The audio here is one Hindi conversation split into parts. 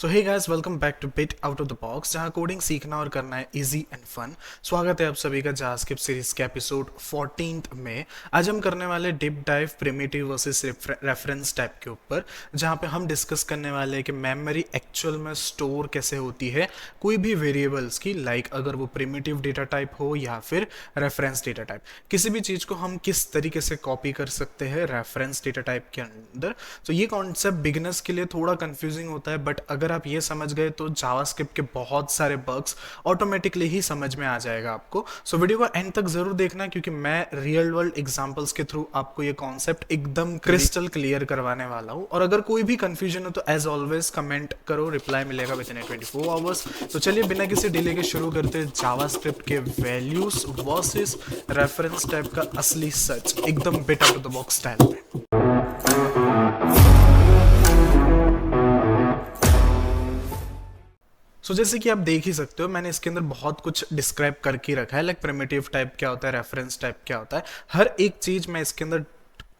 So hey guys, welcome back to bit out of the box, जहां कोडिंग सीखना और करना है इजी एंड फन। स्वागत है आप सभी का जावास्क्रिप्ट सीरीज के एपिसोड 14 में। आज हम करने वाले deep dive primitive versus reference type के ऊपर, जहां पे हम डिस्कस करने वाले हैं कि मेमोरी एक्चुअल में स्टोर कैसे होती है कोई भी वेरिएबल्स की, लाइक अगर वो प्रिमिटिव डेटा टाइप हो या फिर रेफरेंस डेटा टाइप। किसी भी चीज़ को हम किस तरीके से कॉपी कर सकते हैं रेफरेंस डेटा टाइप के अंदर। तो ये कॉन्सेप्ट बिगिनर्स के लिए थोड़ा कंफ्यूजिंग होता है, बट अगर आप ये समझ गए तो जावास्क्रिप्ट के बहुत सारे बग्स ऑटोमेटिकली ही समझ में आ जाएगा आपको। सो वीडियो को एंड तक जरूर देखना, क्योंकि मैं रियल वर्ल्ड एग्जांपल्स के थ्रू आपको ये कॉन्सेप्ट एकदम क्रिस्टल क्लियर करवाने वाला हूँ। और अगर कोई भी कंफ्यूजन हो तो एज ऑलवेज कमेंट करो, रिप्लाई मिलेगा विद इन 24 आवर्स। तो चलिए बिना किसी डिले के शुरू करते हैं जावास्क्रिप्ट के वैल्यूज वर्सेस रेफरेंस टाइप का असली सच, एकदम bit out of the box style में। जैसे कि आप देख ही सकते हो, मैंने इसके अंदर बहुत कुछ डिस्क्राइब करके रखा है, लाइक प्रिमिटिव टाइप क्या होता है, रेफरेंस टाइप क्या होता है। हर एक चीज मैं इसके अंदर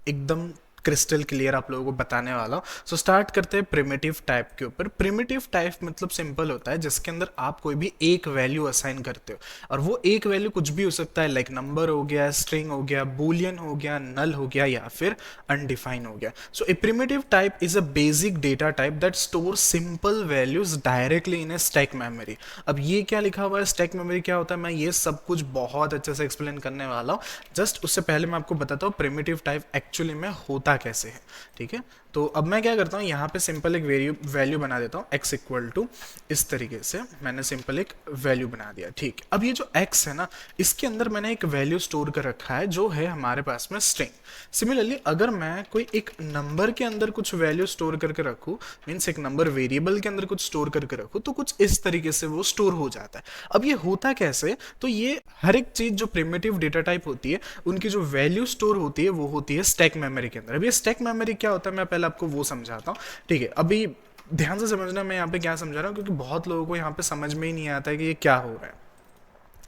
एकदम क्रिस्टल क्लियर आप लोगों को बताने वाला हूँ। सो स्टार्ट करते हैं प्रिमिटिव टाइप के ऊपर। प्रिमिटिव टाइप मतलब सिंपल होता है जिसके अंदर आप कोई भी एक वैल्यू असाइन करते हो, और वो एक वैल्यू कुछ भी हो सकता है, लाइक नंबर हो गया, स्ट्रिंग हो गया, बूलियन हो गया, नल हो गया या फिर अनडिफाइन हो गया। So a primitive type is a basic data type that store simple values directly in a stack memory. अब ये क्या लिखा हुआ है, स्टैक मेमोरी क्या होता है, मैं ये सब कुछ बहुत अच्छे से एक्सप्लेन करने वाला हूँ। जस्ट उससे पहले मैं आपको बताता हूँ प्रिमिटिव टाइप एक्चुअली में होता कैसे है, ठीक है। तो अब मैं क्या करता हूँ, यहाँ पे सिंपल एक वैल्यू बना देता हूँ, x इक्वल टू, इस तरीके से मैंने सिंपल एक वैल्यू बना दिया, ठीक। अब ये जो x है ना, इसके अंदर मैंने एक वैल्यू स्टोर कर रखा है जो है हमारे पास में स्ट्रिंग। सिमिलरली अगर मैं कोई एक नंबर के अंदर कुछ वैल्यू स्टोर करके रखूँ, मीन्स एक नंबर वेरिएबल के अंदर कुछ स्टोर करके रखूँ, तो कुछ इस तरीके से वो स्टोर हो जाता है। अब ये होता कैसे, तो ये हर एक चीज जो प्रिमिटिव डेटा टाइप होती है उनकी जो वैल्यू स्टोर होती है वो होती है स्टैक मेमोरी के अंदर। अब ये स्टैक मेमोरी क्या होता है, मैं पहले आपको वो समझाता हूँ, ठीक है। अभी ध्यान से समझना मैं यहाँ पे क्या समझा रहा हूँ, क्योंकि बहुत लोगों को यहाँ पे समझ में ही नहीं आता है कि ये क्या हो रहा है।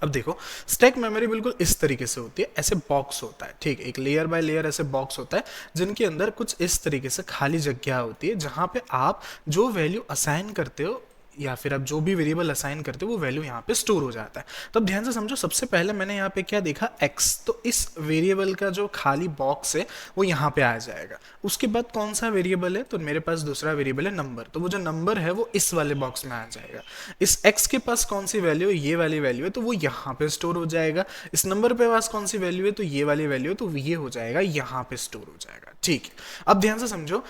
अब देखो, स्टैक मेमोरी बिल्कुल इस तरीके से होती है, ऐसे बॉक्स होता है, ठीक है, एक लेयर बाय लेयर ऐसे बॉक्स होता है जिनके अंदर कुछ इस तरीके से खाली जगह होती है, जहां पे आप जो वैल्यू असाइन करते हो या फिर आप जो भी वेरिएबल असाइन करते हो वो वैल्यू यहाँ पे स्टोर हो जाता है। तो अब ध्यान से समझो, सबसे पहले मैंने यहाँ पे क्या देखा, x, तो इस वेरिएबल का जो खाली बॉक्स है वो यहाँ पे आ जाएगा। उसके बाद कौन सा वेरिएबल है, तो मेरे पास दूसरा वेरिएबल है नंबर, तो वो जो नंबर है वो इस वाले बॉक्स में आ जाएगा। इस x के पास कौन सी वैल्यू है, ये वाली वैल्यू है, तो वो यहाँ पे स्टोर हो जाएगा। इस नंबर पे पास कौन सी वैल्यू है, तो ये वाली वैल्यू है, तो ये हो जाएगा यहाँ पे स्टोर हो जाएगा, ठीक है। अब ध्यान से समझो,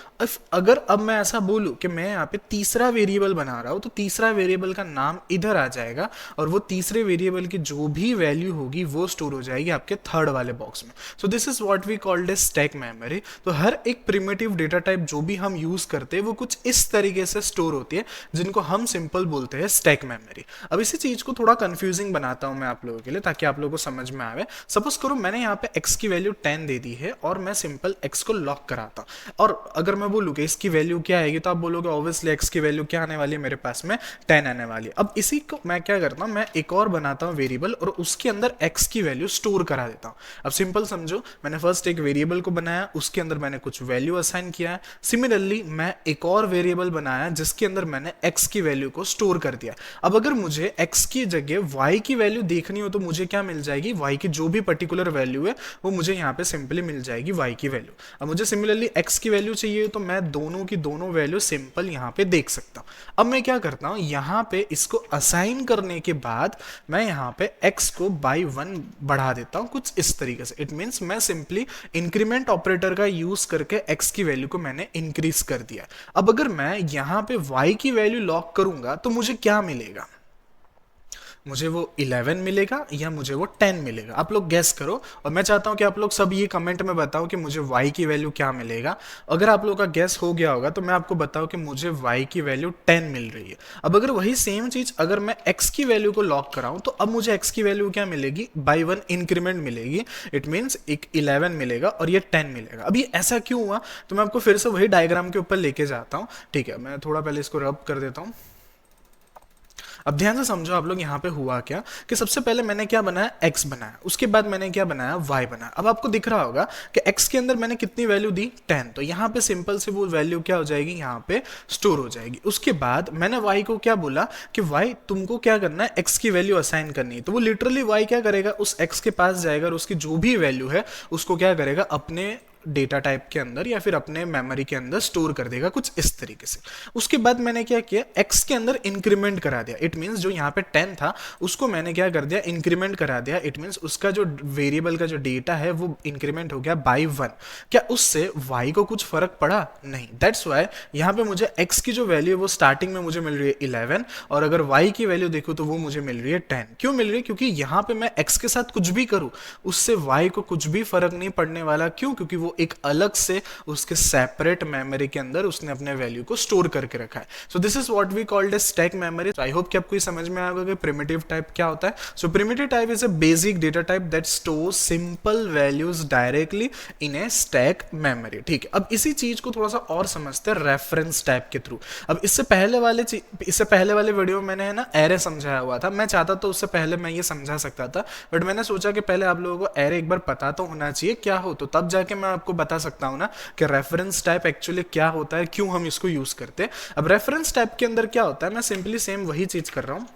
अगर अब मैं ऐसा बोलूं कि मैं यहाँ पे तीसरा वेरिएबल बना रहा हूं, तो तीसरा वेरिएबल का नाम इधर आ जाएगा और वो तीसरे वेरिएबल की जो भी वैल्यू होगी वो स्टोर हो जाएगी आपके थर्ड वाले बॉक्स में। So this is what we called a stack memory. तो हर एक प्रिमिटिव डेटा टाइप जो भी हम यूज करते हैं वो कुछ इस तरीके से स्टोर होती है, जिनको हम सिंपल बोलते हैं स्टैक मेमोरी। अब इसी चीज को थोड़ा कंफ्यूजिंग बनाता हूं मैं आप लोगों के लिए, ताकि आप लोगों को समझ में आवे। सपोज करो मैंने यहाँ पे x की वैल्यू 10 दे दी है और मैं सिंपल x को लॉक कराता, और अगर मैं बोलूँ कि इसकी वैल्यू क्या आएगी, तो आप बोलोगे ऑब्वियसली x की वैल्यू क्या आने वाली है, मेरे पास में 10 आने वाली है। अब इसी को मैं क्या करता हूँ, मैं एक और बनाता हूँ वेरिएबल और उसके अंदर x की वैल्यू स्टोर करा देता हूँ। अब सिंपल समझो, मैंने फर्स्ट एक वेरिएबल को बनाया, उसके अंदर मैंने कुछ वैल्यू असाइन किया है। सिमिलरली मैं एक और वेरिएबल बनाया जिसके अंदर मैंने x की वैल्यू को स्टोर कर दिया। अब अगर मुझे x की जगह y की वैल्यू देखनी हो तो मुझे क्या मिल जाएगी, y की जो भी पर्टिकुलर वैल्यू है वो मुझे यहाँ पे सिंपली मिल जाएगी y की वैल्यू। अब मुझे सिमिलरली x की वैल्यू चाहिए तो मैं दोनों की दोनों वैल्यू सिंपल यहाँ पे देख सकता हूँ। अब मैं क्या करता हूँ, यहाँ पे इसको असाइन करने के बाद मैं यहाँ पे x को बाई 1 बढ़ा देता हूँ कुछ इस तरीके से। इट मीन्स मैं सिंपली इंक्रीमेंट ऑपरेटर का यूज करके x की वैल्यू को मैंने इंक्रीज कर दिया। अब अगर मैं यहाँ पे y की वैल्यू लॉक करूंगा तो मुझे क्या मिलेगा, मुझे वो 11 मिलेगा या मुझे वो 10 मिलेगा, आप लोग गेस करो। और मैं चाहता हूं कि आप लोग सब ये कमेंट में बताओ कि मुझे y की वैल्यू क्या मिलेगा। अगर आप लोग का गेस हो गया होगा तो मैं आपको बताऊं कि मुझे y की वैल्यू 10 मिल रही है। अब अगर वही सेम चीज अगर मैं x की वैल्यू को लॉक कराऊं तो अब मुझे x की वैल्यू क्या मिलेगी, बाई 1 इंक्रीमेंट मिलेगी। इट मीन्स एक 11 मिलेगा और ये 10 मिलेगा। अब ये ऐसा क्यों हुआ, तो मैं आपको फिर से वही डायग्राम के ऊपर लेके जाता हूँ, ठीक है। मैं थोड़ा पहले इसको रब कर देता हूँ। अब ध्यान से समझो आप लोग, यहाँ पे हुआ क्या कि सबसे पहले मैंने क्या बनाया, x बनाया, उसके बाद मैंने क्या बनाया, y बनाया। अब आपको दिख रहा होगा कि x के अंदर मैंने कितनी वैल्यू दी, 10, तो यहाँ पे सिंपल से वो वैल्यू क्या हो जाएगी, यहाँ पे स्टोर हो जाएगी। उसके बाद मैंने y को क्या बोला कि y तुमको क्या करना है, x की वैल्यू असाइन करनी है, तो वो लिटरली y क्या करेगा, उस x के पास जाएगा और उसकी जो भी वैल्यू है उसको क्या करेगा, अपने डेटा टाइप के अंदर या फिर अपने मेमोरी के अंदर स्टोर कर देगा कुछ इस तरीके से। उसके बाद मैंने क्या किया, x के अंदर इंक्रीमेंट करा दिया। इट मींस जो यहाँ पे 10 था उसको मैंने क्या कर दिया, इंक्रीमेंट करा दिया। इट मींस उसका जो वेरिएबल का जो डेटा है वो इंक्रीमेंट हो गया बाई 1। क्या उससे y को कुछ फर्क पड़ा? नहीं। दैट्स वाई यहाँ पे मुझे x की जो वैल्यू है वो स्टार्टिंग में मुझे मिल रही है 11, और अगर y की वैल्यू देखो तो वो मुझे मिल रही है 10। क्यों मिल रही है? क्योंकि यहाँ पे मैं x के साथ कुछ भी करूँ उससे y को कुछ भी फर्क नहीं पड़ने वाला। क्यों? क्योंकि वो एक अलग से उसके सेपरेट मेमोरी के अंदर उसने अपने वैल्यू को स्टोर करके रखा है। So this is what we called as stack memory. I hope कि आपको ये समझ में आएगा कि प्रिमिटिव टाइप क्या होता है। So primitive type is a basic data type that stores simple values directly in a stack memory. ठीक है, अब इसी चीज को थोड़ा सा और समझते हैं रेफरेंस टाइप के थ्रू। अब इससे पहले वाले वीडियो में मैंने है ना एरे समझाया हुआ था। मैं चाहता तो उससे पहले मैं ये समझा सकता था, बट मैंने सोचा कि पहले आप लोगों को एरे एक बार पता तो होना चाहिए क्या हो, तो तब जाके मैं आपको बता सकता हूं ना कि रेफरेंस टाइप एक्चुअली क्या होता है, क्यों हम इसको यूज करते हैं। अब रेफरेंस टाइप के अंदर क्या होता है, मैं सिंपली सेम वही चीज कर रहा हूं।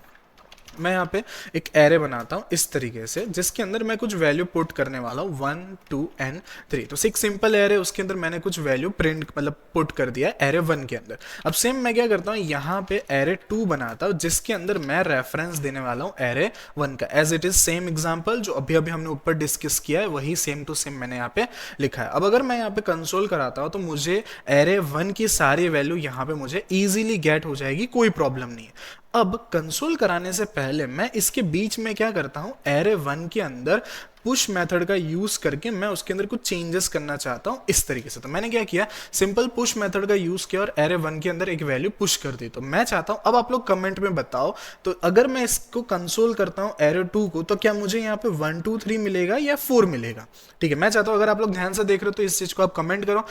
मैं यहाँ पे एक एरे बनाता हूँ इस तरीके से, जिसके अंदर मैं कुछ वैल्यू पुट करने वाला हूँ 1 2 एंड 3। तो एक सिंपल एरे, उसके अंदर मैंने कुछ वैल्यू प्रिंट मतलब पुट कर दिया एरे 1 के अंदर। अब सेम मैं क्या करता हूँ, यहाँ पे एरे 2 बनाता हूँ जिसके अंदर मैं रेफरेंस देने वाला हूँ एरे 1 का। As it is same example जो अभी अभी हमने ऊपर डिस्कस किया है वही सेम टू सेम मैंने यहाँ पे लिखा है। अब अगर मैं यहाँ पे कंसोल कराता हूँ तो मुझे एरे 1 की सारी वैल्यू यहाँ पे मुझे ईजिली गेट हो जाएगी, कोई प्रॉब्लम नहीं है। अब कंसोल कराने से पहले मैं इसके बीच में क्या करता हूं, एरे 1 के अंदर पुश मेथड का यूज करके मैं उसके अंदर कुछ चेंजेस करना चाहता हूं इस तरीके से। तो मैंने क्या किया, सिंपल पुश मेथड का यूज किया और एरे 1 के अंदर एक वैल्यू पुश कर दी। तो मैं चाहता हूं, अब आप लोग कमेंट में बताओ, तो अगर मैं इसको कंसोल करता हूं एरे 2 को, तो क्या मुझे यहाँ पे 1 2 3 मिलेगा या 4 मिलेगा? ठीक है, मैं चाहता हूं अगर आप लोग ध्यान से देख रहे हो तो इस चीज को आप कमेंट करो।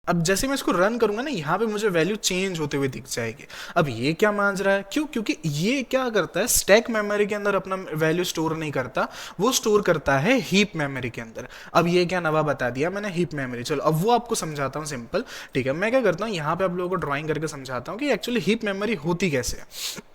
अब जैसे मैं इसको रन करूंगा ना, यहाँ पे मुझे वैल्यू चेंज होते हुए दिख जाएगी। अब ये क्या मान रहा है, क्यों? क्योंकि ये क्या करता है, स्टैक मेमोरी के अंदर अपना वैल्यू स्टोर नहीं करता, वो स्टोर करता है हीप मेमोरी के अंदर। अब ये क्या नवा बता दिया मैंने, हीप मेमोरी। चलो अब वो आपको समझाता हूँ सिंपल। ठीक है, मैं क्या करता हूँ, यहाँ पे आप लोगों को ड्राइंग करके समझाता हूँ कि एक्चुअली हीप मेमोरी होती कैसे है।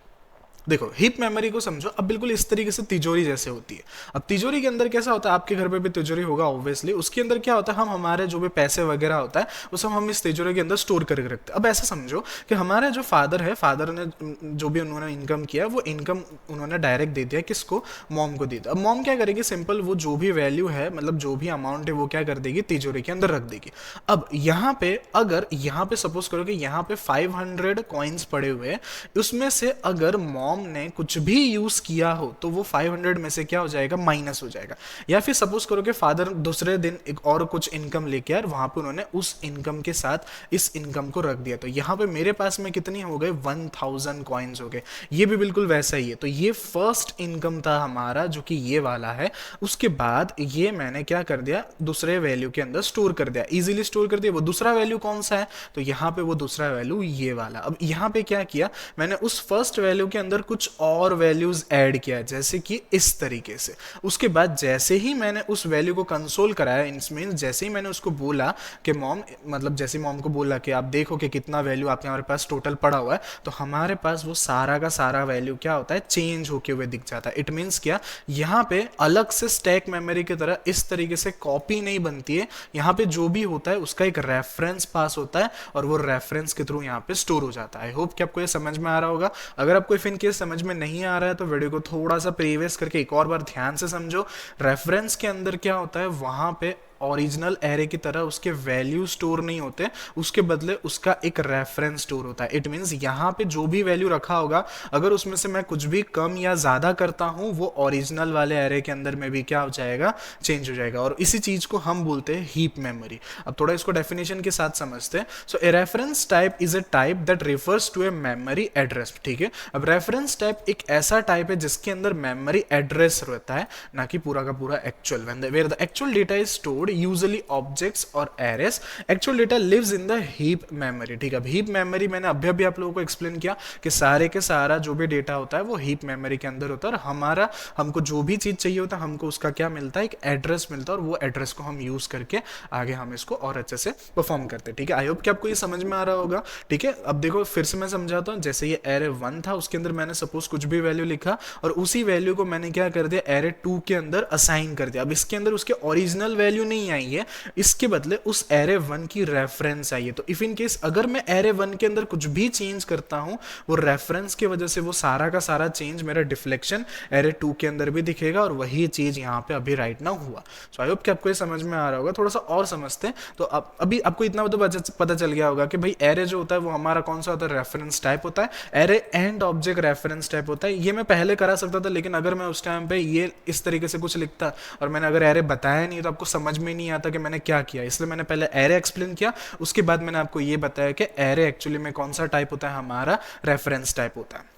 देखो हीप मेमोरी को समझो, अब बिल्कुल इस तरीके से तिजोरी जैसे होती है। अब तिजोरी के अंदर कैसा होता है, आपके घर पे भी तिजोरी होगा ऑब्वियसली, उसके अंदर क्या होता है, हम हमारे जो भी पैसे वगैरह होता है वो सब हम इस तिजोरी के अंदर स्टोर करके रखते हैं। अब ऐसा समझो कि हमारे जो फादर है, फादर ने जो भी उन्होंने इनकम किया वो इनकम उन्होंने डायरेक्ट दे दिया किसको, मॉम को दे दिया। अब मॉम क्या करेगी, सिंपल वो जो भी वैल्यू है, मतलब जो भी अमाउंट है वो क्या कर देगी, तिजोरी के अंदर रख देगी। अब यहाँ पे अगर यहाँ पे सपोज करो कि यहाँ पे 500 कॉइन्स पड़े हुए, उसमें से अगर मॉम ने कुछ भी यूज किया हो तो वो 500 में से क्या हो जाएगा, माइनस हो जाएगा। या फिर सपोज करो कि फादर दूसरे दिन एक और कुछ इनकम लेके आए, वहां पे उन्होंने उस इनकम के साथ इस इनकम को रख दिया, तो यहाँ पे मेरे पास में कितनी हो गए, 1000 कॉइन्स हो गए। ये भी बिल्कुल वैसा ही है। तो ये फर्स्ट इनकम था हमारा जो कि ये वाला है। उसके बाद ये मैंने क्या कर दिया, दूसरे वैल्यू के अंदर स्टोर कर दिया, इजीली स्टोर कर दिया। वो दूसरा वैल्यू कौन सा है, तो यहाँ पे वो दूसरा वैल्यू ये वाला। अब यहाँ पे क्या किया मैंने, उस फर्स्ट वैल्यू के अंदर कुछ और वैल्यूज ऐड किया, जैसे कि इस तरीके से। उसके बाद जैसे ही मैंने उस वैल्यू को कंसोल कराया, मींस जैसे ही मैंने उसको बोला कि मॉम, मतलब जैसे मॉम को बोला कि आप देखो कि कितना वैल्यू आपके हमारे पास टोटल पड़ा हुआ है, तो हमारे पास वो सारा का सारा वैल्यू क्या होता है, चेंज होके हुए दिख जाता है। इट मीन्स क्या, यहाँ पे अलग से स्टैक मेमोरी की तरह इस तरीके से कॉपी नहीं बनती है। यहाँ पे जो भी होता है उसका एक रेफरेंस पास होता है और वो रेफरेंस के थ्रू यहाँ पे स्टोर हो जाता है। आई होप कि आपको ये समझ में आ रहा होगा। अगर आपको इफ इन केस समझ में नहीं आ रहा है तो वीडियो को थोड़ा सा प्रीवियस करके एक और बार ध्यान से समझो। रेफरेंस के अंदर क्या होता है, वहां पे ओरिजिनल एरे की तरह उसके वैल्यू स्टोर नहीं होते, उसके बदले उसका एक रेफरेंस स्टोर होता है। इट मींस यहाँ पे जो भी वैल्यू रखा होगा, अगर उसमें से मैं कुछ भी कम या ज्यादा करता हूँ, वो ओरिजिनल वाले एरे के अंदर में भी क्या हो जाएगा, चेंज हो जाएगा। और इसी चीज को हम बोलते हैं हीप मेमोरी। अब थोड़ा इसको डेफिनेशन के साथ समझते हैं। So a reference type is a type that refers to a memory address. ठीक है, अब रेफरेंस टाइप एक ऐसा टाइप है जिसके अंदर मेमोरी एड्रेस रहता है, ना कि पूरा का पूरा actual. Where the actual data is stored code, usually objects और arrays. Actual data lives in the heap memory. ठीक है, अब हीप मेमोरी मैंने अभी अभी आप लोगों को एक्सप्लेन किया कि सारे के सारा जो भी डेटा होता है वो हीप मेमोरी के अंदर होता है, और हमको जो भी चीज़ चाहिए होता है हमको उसका क्या मिलता है, एक एड्रेस मिलता है, और वो एड्रेस को हम यूज़ करके आगे हम इसको और अच्छे से परफॉर्म करते हैं। ठीक है, आई होप कि आपको ये समझ में आ रहा होगा। ठीक है, अब देखो फिर से मैं समझाता हूँ। जैसे ये एरे 1 था, उसके अंदर मैंने सपोज कुछ भी वैल्यू लिखा और उसी वैल्यू को मैंने क्या कर दिया, एरे 2 के अंदर असाइन कर दिया। अब इसके अंदर उसके ओरिजिनल वैल्यू नहीं आई है, इसके बदले उस एरे 1 की रेफरेंस आई है। तो इफ इन केस अगर मैं एरे 1 के अंदर कुछ भी चेंज करता हूं, वो रेफरेंस की वजह से वो सारा का सारा चेंज, मेरा डिफ्लेक्शन एरे 2 के अंदर भी दिखेगा, और वही चीज यहाँ पे अभी राइट नाउ हुआ। सो आई होप कि आपको ये समझ में आ रहा होगा। थोड़ा सा और समझते हैं तो अभी आपको इतना तो पता चल गया होगा कि भाई एरे जो होता है वो हमारा कौन सा होता है, रेफरेंस टाइप होता है। Array and object reference type होता है। ये मैं पहले करा सकता था, लेकिन अगर मैं उस टाइम पे ये इस तरीके से कुछ लिखता और मैंने अगर एरे बताया नहीं तो आपको समझ में नहीं आता कि मैंने क्या किया, इसलिए मैंने पहले एरे एक्सप्लेन किया, उसके बाद मैंने आपको ये बताया कि एरे एक्चुअली में कौन सा टाइप होता है, हमारा रेफरेंस टाइप होता है।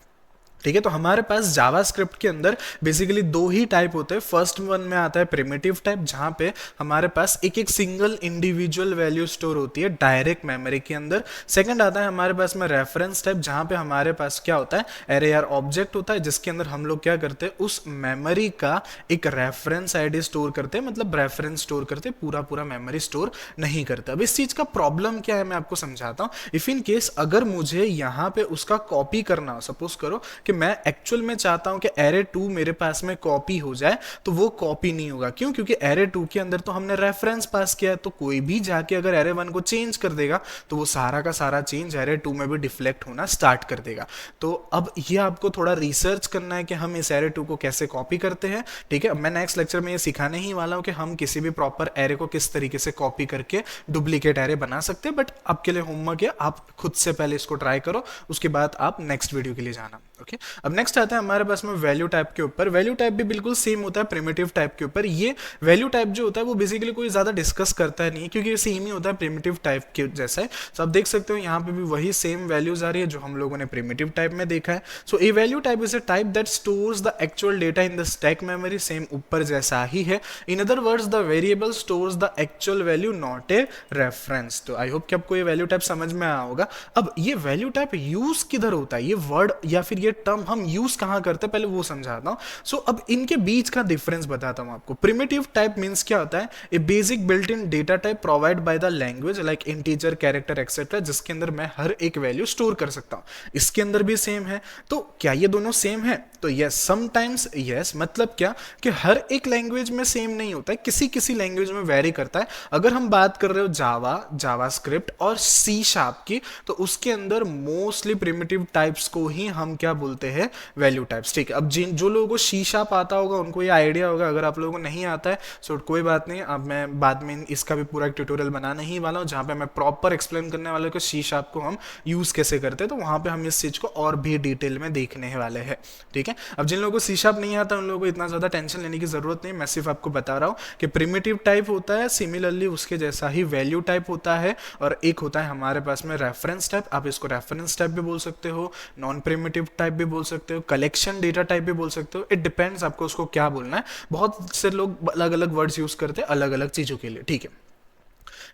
ठीक है, तो हमारे पास जावास्क्रिप्ट के अंदर बेसिकली दो ही टाइप होते हैं। फर्स्ट वन में आता है प्रिमिटिव टाइप, जहां पे हमारे पास एक एक सिंगल इंडिविजुअल वैल्यू स्टोर होती है डायरेक्ट मेमोरी के अंदर। सेकंड आता है हमारे पास में रेफरेंस टाइप, जहां पे हमारे पास क्या होता है, एरे आर ऑब्जेक्ट होता है, जिसके अंदर हम लोग क्या करते हैं, उस मेमोरी का एक रेफरेंस आईडी स्टोर करते हैं, मतलब रेफरेंस स्टोर करते, पूरा पूरा मेमोरी स्टोर नहीं करता। अब इस चीज का प्रॉब्लम क्या है मैं आपको समझाता हूं। इफ इन केस अगर मुझे यहाँ पे उसका कॉपी करना हो, सपोज करो कि मैं एक्चुअल में चाहता हूं कि एरे 2 मेरे पास में कॉपी हो जाए, तो वो कॉपी नहीं होगा। क्यों? क्योंकि एरे 2 के अंदर तो हमने रेफरेंस पास किया है, तो कोई भी जाके अगर एरे 1 को चेंज कर देगा तो वो सारा का सारा चेंज एरे 2 में भी डिफ्लेक्ट होना स्टार्ट कर देगा। तो अब ये आपको थोड़ा रिसर्च करना है कि हम इस एरे 2 को कैसे कॉपी करते हैं। ठीक है, मैं नेक्स्ट लेक्चर में ये सिखाने ही वाला हूं कि हम किसी भी प्रॉपर एरे को किस तरीके से कॉपी करके डुप्लीकेट एरे बना सकते हैं। बट आपके लिए होमवर्क है, आप खुद से पहले इसको ट्राई करो, उसके बाद आप नेक्स्ट वीडियो के लिए जाना। ओके, अब नेक्स्ट आता है हमारे पास में वैल्यू टाइप के ऊपर। वैल्यू टाइप भी बिल्कुल सेम होता है प्रिमिटिव टाइप के ऊपर। ये वैल्यू टाइप जो होता है वो बेसिकली कोई ज्यादा डिस्कस करता है नहीं, क्योंकि ये सेम ही होता है प्रिमिटिव टाइप के जैसा है। तो आप देख सकते हो यहाँ पे भी वही सेम वैल्यूज आ रही है जो हम लोगों ने प्रिमिटिव टाइप में देखा है। So a value type is a type that stores the actual data in the stack memory, same ऊपर जैसा ही है। In other words the variable stores the actual value, not a reference. तो आई होप कि आपको ये वैल्यू टाइप समझ में आया होगा। अब ये वैल्यू टाइप यूज किधर होता है, ये वर्ड या फिर ये टर्म हम यूज कहां करते हैं, पहले वो समझाता हूं। सो अब इनके बीच का डिफरेंस बताता हूं आपको। प्रिमिटिव टाइप मींस क्या होता है, a basic built in data type provide by the language like integer, character etcetera, जिसके अंदर मैं हर एक वैल्यू स्टोर कर सकता हूं। इसके अंदर भी सेम है। तो क्या ये दोनों सेम है? तो यस, समटाइम्स यस। मतलब क्या कि हर एक लैंग्वेज में सेम नहीं होता है, किसी किसी लैंग्वेज में वेरी करता है। अगर हम बात कर रहे हो जावा, जावास्क्रिप्ट और सी शार्प की, तो उसके अंदर मोस्टली प्रिमिटिव टाइप्स को ही हम क्या बोलते हैं, वैल्यू टाइप्स। ठीक है, अब जो लोगों को सी शार्प आता होगा उनको ये आइडिया होगा। अगर आप लोगों को नहीं आता है सो कोई बात नहीं, अब मैं बाद में इसका भी पूरा एक ट्यूटोरियल बनाने ही वाला हूँ, जहाँ पे मैं प्रॉपर एक्सप्लेन करने वाला हूँ कि सी शार्प को हम यूज कैसे करते हैं। तो वहाँ पे हम इस चीज को और भी डिटेल में देखने वाले हैं। ठीक है, अब जिन लोगों को सी शार्प नहीं आता उन लोगों को इतना ज्यादा टेंशन लेने की जरूरत नहीं। मैं सिर्फ आपको बता रहा हूँ कि प्रिमिटिव टाइप होता है, सिमिलरली उसके जैसा ही वैल्यू टाइप होता है, और एक होता है हमारे पास में रेफरेंस टाइप। आप इसको रेफरेंस टाइप भी बोल सकते हो, नॉन प्रिमिटिव टाइप भी बोल सकते हो, कलेक्शन डेटा टाइप भी बोल सकते हो। इट डिपेंड्स आपको उसको क्या बोलना है। बहुत से लोग अलग अलग वर्ड्स यूज करते हैं अलग अलग चीजों के लिए। ठीक है,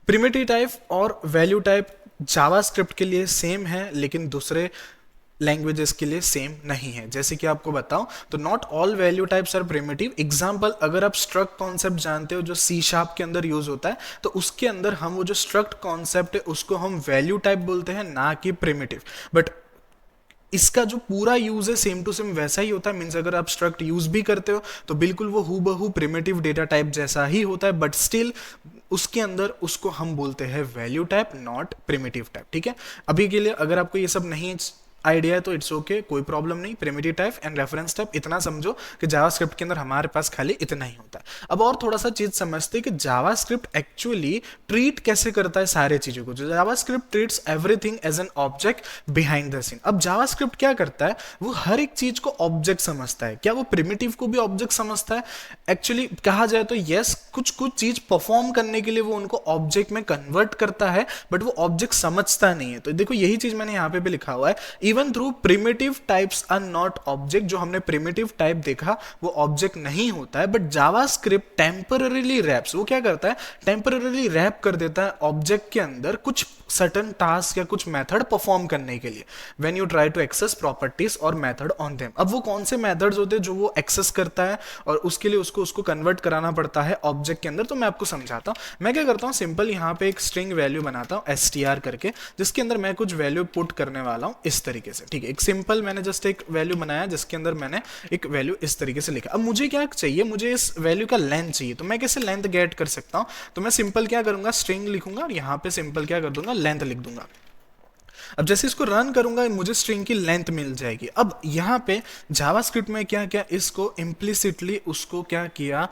प्रिमिटिव टाइप और वैल्यू टाइप जावास्क्रिप्ट के लिए सेम है, लेकिन दूसरे लैंग्वेजेस के लिए सेम नहीं है। जैसे कि आपको बताऊं तो not all value types are primitive. Example, अगर आप स्ट्रक्ट कॉन्सेप्ट जानते हो जो सी शार्प के अंदर यूज होता है, तो उसके अंदर हम वो जो स्ट्रक्ट कॉन्सेप्ट है उसको हम वैल्यू टाइप बोलते हैं, ना कि प्रिमिटिव। बट इसका जो पूरा यूज है सेम टू सेम वैसा ही होता है। मींस अगर आप स्ट्रक्ट यूज भी करते हो तो बिल्कुल वो हूबहू प्रिमिटिव डेटा टाइप जैसा ही होता है, बट स्टिल उसके अंदर उसको हम बोलते हैं value type, not primitive type. ठीक है, अभी के लिए अगर आपको ये सब नहीं आइडिया है तो इट्स ओके, कोई प्रॉब्लम नहीं। Primitive type and reference type इतना समझो कि जावास्क्रिप्ट के अंदर हमारे पास खाली इतना ही होता है। अब और थोड़ा सा चीज समझते हैं कि जावास्क्रिप्ट एक्चुअली ट्रीट कैसे करता है सारे चीजों को। JavaScript treats everything as an object behind the scene. अब जावास्क्रिप्ट क्या करता है, वो हर एक चीज को ऑब्जेक्ट समझता है। क्या वो प्रिमिटिव को भी ऑब्जेक्ट समझता है? एक्चुअली कहा जाए तो यस, कुछ कुछ चीज परफॉर्म करने के लिए वो उनको ऑब्जेक्ट में कन्वर्ट करता है, बट वो ऑब्जेक्ट समझता नहीं है। तो देखो यही चीज मैंने यहाँ पे भी लिखा हुआ है। Even through primitive types are not object. जो हमने प्रिमिटिव टाइप देखा वो ऑब्जेक्ट नहीं होता है, बट जावास्क्रिप्ट टेम्पररीली रैप्स, वो क्या करता है, टेम्पररीली रैप कर देता है ऑब्जेक्ट के अंदर कुछ सर्टन टास्क या कुछ मेथड परफॉर्म करने के लिए when you try to access properties और मेथड ऑन देम। अब वो कौन से मेथड्स होते हैं जो वो एक्सेस करता है और उसके लिए उसको कन्वर्ट कराना पड़ता है ऑब्जेक्ट के अंदर। तो मैं आपको समझाता हूँ। मैं क्या करता हूँ, सिंपल यहाँ पे एक स्ट्रिंग वैल्यू बनाता हूँ str करके, जिसके अंदर मैं कुछ वैल्यू पुट करने वाला हूँ इस तरीके से, ठीक है। एक सिंपल मैंने जस्ट एक वैल्यू बनाया जिसके अंदर मैंने एक वैल्यू इस तरीके से लिखा। अब मुझे क्या चाहिए, मुझे इस वैल्यू का लेंथ चाहिए, तो मैं कैसे लेंथ गेट कर सकता हूँ, तो मैं सिंपल क्या करूंगा, स्ट्रिंग लिखूंगा और यहाँ पे सिंपल क्या कर दूंगा, लेंथ लिख दूंगा। अब जैसे इसको रन करूंगा मुझे स्ट्रिंग की लेंथ मिल जाएगी। अब यहाँ पे जावास्क्रिप्ट में क्या क्या इसको इम्प्लिसिटली उसको क्या किया,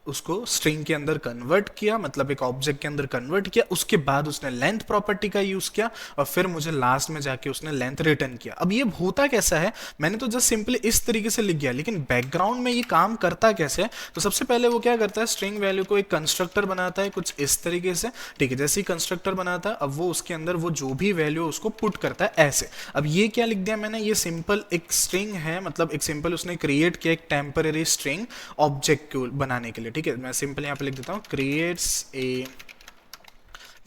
उसको स्ट्रिंग के अंदर कन्वर्ट किया, मतलब एक ऑब्जेक्ट के अंदर कन्वर्ट किया, उसके बाद उसने लेंथ प्रॉपर्टी का यूज किया और फिर मुझे लास्ट में जाके उसने लेंथ रिटर्न किया। अब ये होता कैसा है, मैंने तो जस्ट सिंपली इस तरीके से लिख गया, लेकिन बैकग्राउंड में ये काम करता कैसे है। तो सबसे पहले वो क्या करता है, स्ट्रिंग वैल्यू को एक कंस्ट्रक्टर बनाता है कुछ इस तरीके से, ठीक है। जैसे ही कंस्ट्रक्टर बनाता है, अब वो उसके अंदर वो जो भी वैल्यू उसको पुट करता है ऐसे। अब ये क्या लिख दिया मैंने, ये सिंपल एक स्ट्रिंग है, मतलब एक सिंपल उसने क्रिएट किया एक टेम्पररी स्ट्रिंग ऑब्जेक्ट को बनाने के लिए, ठीक है। मैं सिंपल यहाँ पे लिख देता हूँ creates a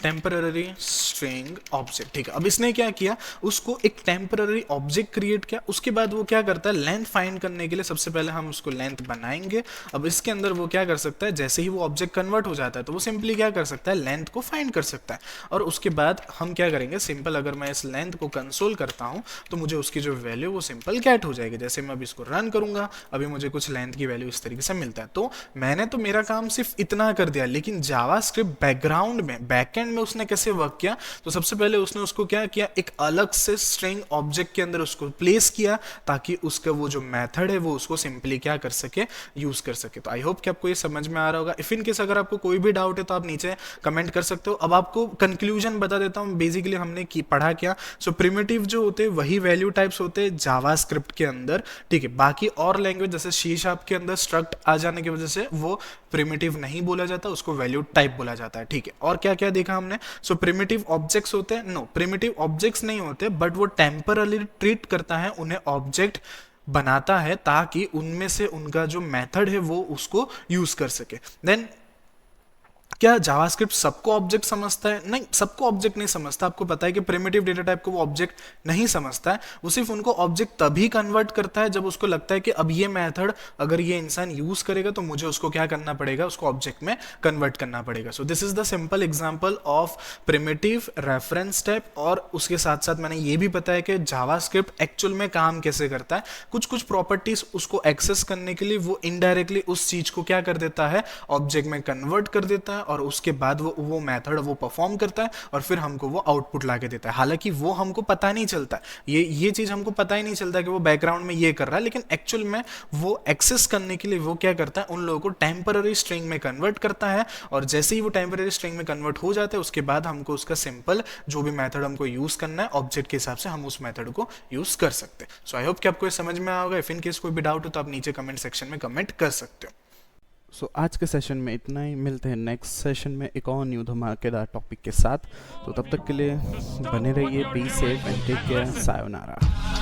temporary string object, ठीक है। अब इसने क्या किया, उसको एक टेम्पररी ऑब्जेक्ट क्रिएट किया। उसके बाद वो क्या करता है, लेंथ फाइंड करने के लिए सबसे पहले हम उसको लेंथ बनाएंगे। अब इसके अंदर वो क्या कर सकता है, जैसे ही वो ऑब्जेक्ट कन्वर्ट हो जाता है तो वो सिंपली क्या कर सकता है, लेंथ को फाइंड कर सकता है। और उसके बाद हम क्या करेंगे, सिंपल अगर मैं इस लेंथ को कंसोल करता हूँ तो मुझे उसकी जो वैल्यू वो सिंपल गेट हो जाएगी। जैसे मैं अभी इसको रन करूंगा, अभी मुझे कुछ लेंथ की वैल्यू इस तरीके से मिलता है। तो मैंने तो मेरा काम सिर्फ इतना कर दिया, लेकिन जावास्क्रिप्ट बैकग्राउंड में बैकएंड में उसने कैसे वर्क किया, तो सबसे पहले उसने उसको क्या किया, एक अलग से स्ट्रिंग ऑब्जेक्ट के अंदर उसको प्लेस किया ताकि उसका वो जो मेथड है वो उसको सिंपली क्या कर सके, यूज कर सके। तो आई होप कि आपको ये समझ में आ रहा होगा। इफ इन केस अगर आपको कोई भी डाउट है तो आप नीचे कमेंट कर सकते हो। अब आपको कंक्लूजन बता देता हूं, बेसिकली हमने पढ़ा क्या। सो प्रिमिटिव जो होते हैं वही वैल्यू टाइप्स होते हैं जावास्क्रिप्ट के अंदर, ठीक है। बाकी और लैंग्वेज जैसे सी शार्प के अंदर स्ट्रक्ट आ जाने की वजह से वो प्रिमिटिव नहीं बोला जाता, उसको वैल्यू टाइप बोला जाता है, ठीक है। और क्या क्या देखा हमने, सो प्रिमिटिव ऑब्जेक्ट्स होते हैं, नो प्रिमिटिव ऑब्जेक्ट्स नहीं होते, बट वो टेम्परली ट्रीट करता है, उन्हें ऑब्जेक्ट बनाता है ताकि उनमें से उनका जो मेथड है वो उसको यूज कर सके। देन क्या जावास्क्रिप्ट सबको ऑब्जेक्ट समझता है? नहीं, सबको ऑब्जेक्ट नहीं समझता। आपको पता है कि प्रिमिटिव डेटा टाइप को वो ऑब्जेक्ट नहीं समझता है, वो सिर्फ उनको ऑब्जेक्ट तभी कन्वर्ट करता है जब उसको लगता है कि अब ये मेथड अगर ये इंसान यूज करेगा तो मुझे उसको क्या करना पड़ेगा, उसको ऑब्जेक्ट में कन्वर्ट करना पड़ेगा। सो this is the simple example of primitive reference type. और उसके साथ साथ मैंने ये भी बताया कि जावास्क्रिप्ट एक्चुअल में काम कैसे करता है। कुछ कुछ प्रॉपर्टीज उसको एक्सेस करने के लिए वो इनडायरेक्टली उस चीज को क्या कर देता है, ऑब्जेक्ट में कन्वर्ट कर देता है और उसके बाद वो मेथड वो परफॉर्म करता है और फिर हमको वो आउटपुट ला के देता है। हालांकि वो हमको पता नहीं चलता, ये चीज हमको पता ही नहीं चलता कि वो बैकग्राउंड में ये कर रहा है, लेकिन एक्चुअल में वो एक्सेस करने के लिए वो क्या करता है, उन लोगों को टेम्पररी स्ट्रिंग में कन्वर्ट करता है। और जैसे ही वो टेम्पररी स्ट्रिंग में कन्वर्ट हो जाता है उसके बाद हमको उसका सिंपल जो भी मेथड हमको यूज करना है ऑब्जेक्ट के हिसाब से हम उस मेथड को यूज कर सकते हैं। सो आई होप कि आपको ये समझ में आएगा। इफ इन केस कोई भी डाउट हो तो आप नीचे कमेंट सेक्शन में कमेंट कर सकते हो। सो आज के सेशन में इतना ही, मिलते हैं नेक्स्ट सेशन में एक और न्यू धमाकेदार टॉपिक के साथ। तो तब तक के लिए बने रहिए, be safe and take care, sayonara.